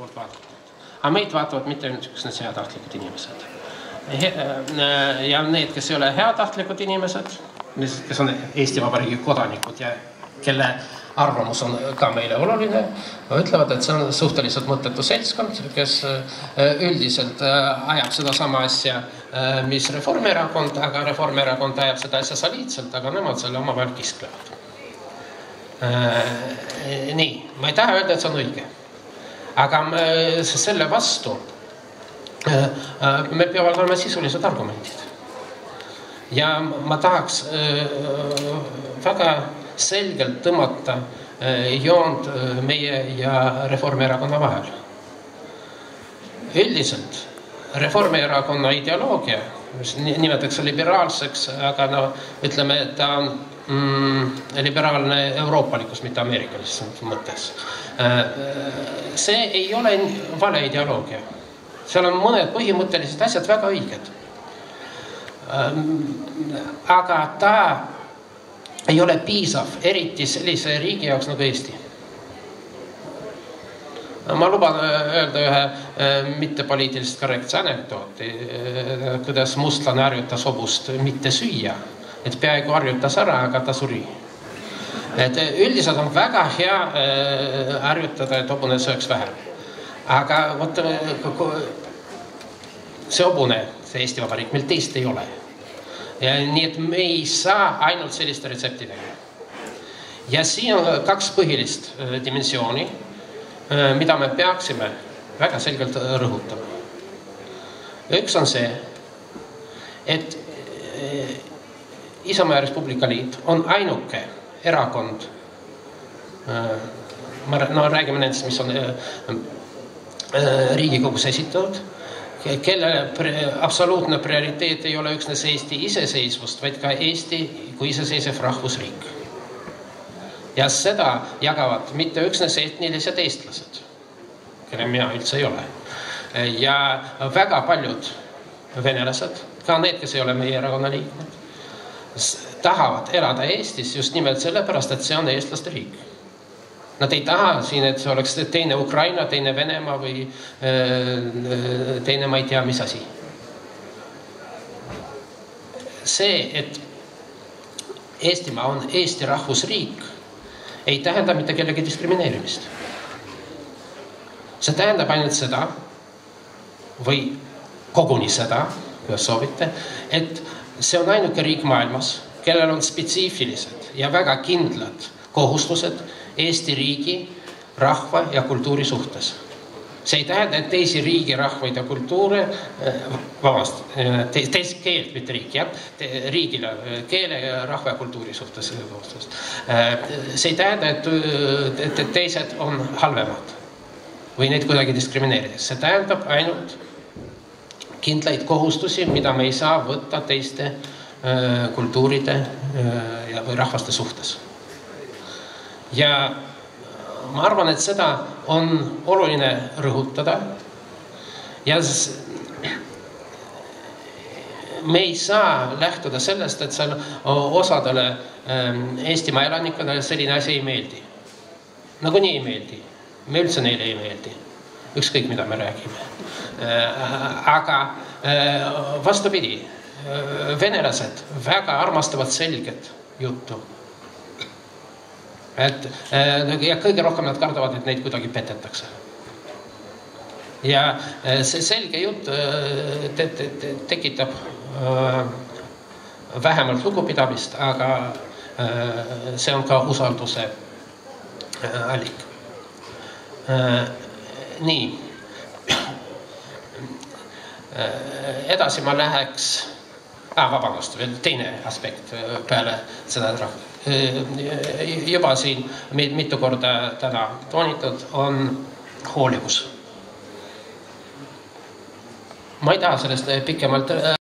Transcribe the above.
Aga meid vaatavad mitte üksnes heatahtlikud inimesed. Ja need, kes ei ole heatahtlikud inimesed, kes on Eesti Vabariigi kodanikud ja kelle arvamus on ka meile oluline, ütlevad, et see on suhteliselt mõttetu seltskond, kes üldiselt ajab seda sama asja, mis Reformierakond, aga Reformierakond ajab seda asja soliidselt, aga nemad selle omavahel kisklevad. Nii, ma ei taha öelda, et see on õige. Aga selle vastu me peavad olema sisulised argumentid. Ja ma tahaks väga selgelt tõmmata joont meie ja Reformierakonna vahel. Üldiselt Reformierakonna ideoloogia, nimetatakse liberaalseks, aga ütleme, et ta on liberaalne euroopalikus, mitte ameerikalises mõttes. See ei ole vale ideoloogia. Seal on mõned põhimõttelised asjad väga õiged. Aga ta ei ole piisav, eriti sellise riigi jaoks nagu Eesti. Ma luban öelda ühe mittepoliitilist korrektse anekdooti, kuidas mustlane harjutas hobust mitte süüa, et peaaegu harjutas ära, aga ta suri. Et üldiselt on väga hea harjutada, et hobune sööks vähem. Aga see hobune, see Eesti Vabariik, meil teist ei ole. Ja nii, et me ei saa ainult selliste retseptidega. Ja siin on kaks põhilist dimensiooni, mida me peaksime väga selgelt rõhutama. Üks on see, et Isamaa ja Res Publica Liit on ainuke erakond, räägime nendest, mis on Riigikogus esitatud, kelle absoluutne prioriteet ei ole üksnes Eesti iseseisvust, vaid ka Eesti kui iseseisev rahvusriik. Ja seda jagavad mitte üksnes etnilised eestlased, kelle mina üldse ei ole. Ja väga paljud venelased, ka need, kes ei ole meie erakonna liikmed, tahavad elada Eestis just nimelt sellepärast, et see on eestlaste riik. Nad ei taha siin, et see oleks teine Ukraina, teine Venemaa või teine ma ei tea mis asi. See, et Eestimaa on Eesti rahvusriik, ei tähenda mitte kellegi diskrimineerimist. See tähendab ainult seda, või koguni seda, kuidas soovite, et see on ainuke riik maailmas, kellel on spetsiifilised ja väga kindlad kohustused Eesti riigi, rahva ja kultuuri suhtes. See ei tähenda, et teisi riigi, rahvaid ja kultuure, teist keelt, mitte riik, riigile, keele, rahva ja kultuuri suhtes. See ei tähenda, et teised on halvemad või neid kuidagi diskrimineerida. See tähendab ainult kindlaid kohustusi, mida me ei saa võtta teiste kultuuride või rahvaste suhtes. Ja ma arvan, et seda on oluline rõhutada. Ja me ei saa lähtuda sellest, et seal osadele Eestimaa elanikele selline asi ei meeldi. Nagu nii ei meeldi. Me üldse neile ei meeldi. Ükskõik, mida me räägime. Aga vastupidi, venelased väga armastavad selget juttu. Ja kõige rohkem nad kardavad, et neid kuidagi petetakse. Ja see selge jutt tekitab vähemalt lugupidamist, aga see on ka usalduse allik. Nii. Edasi ma läheks... vabandust, veel teine aspekt peale seda rahva. Juba siin mitu korda täna toonitud on hoolivus. Ma ei taha sellest pikemalt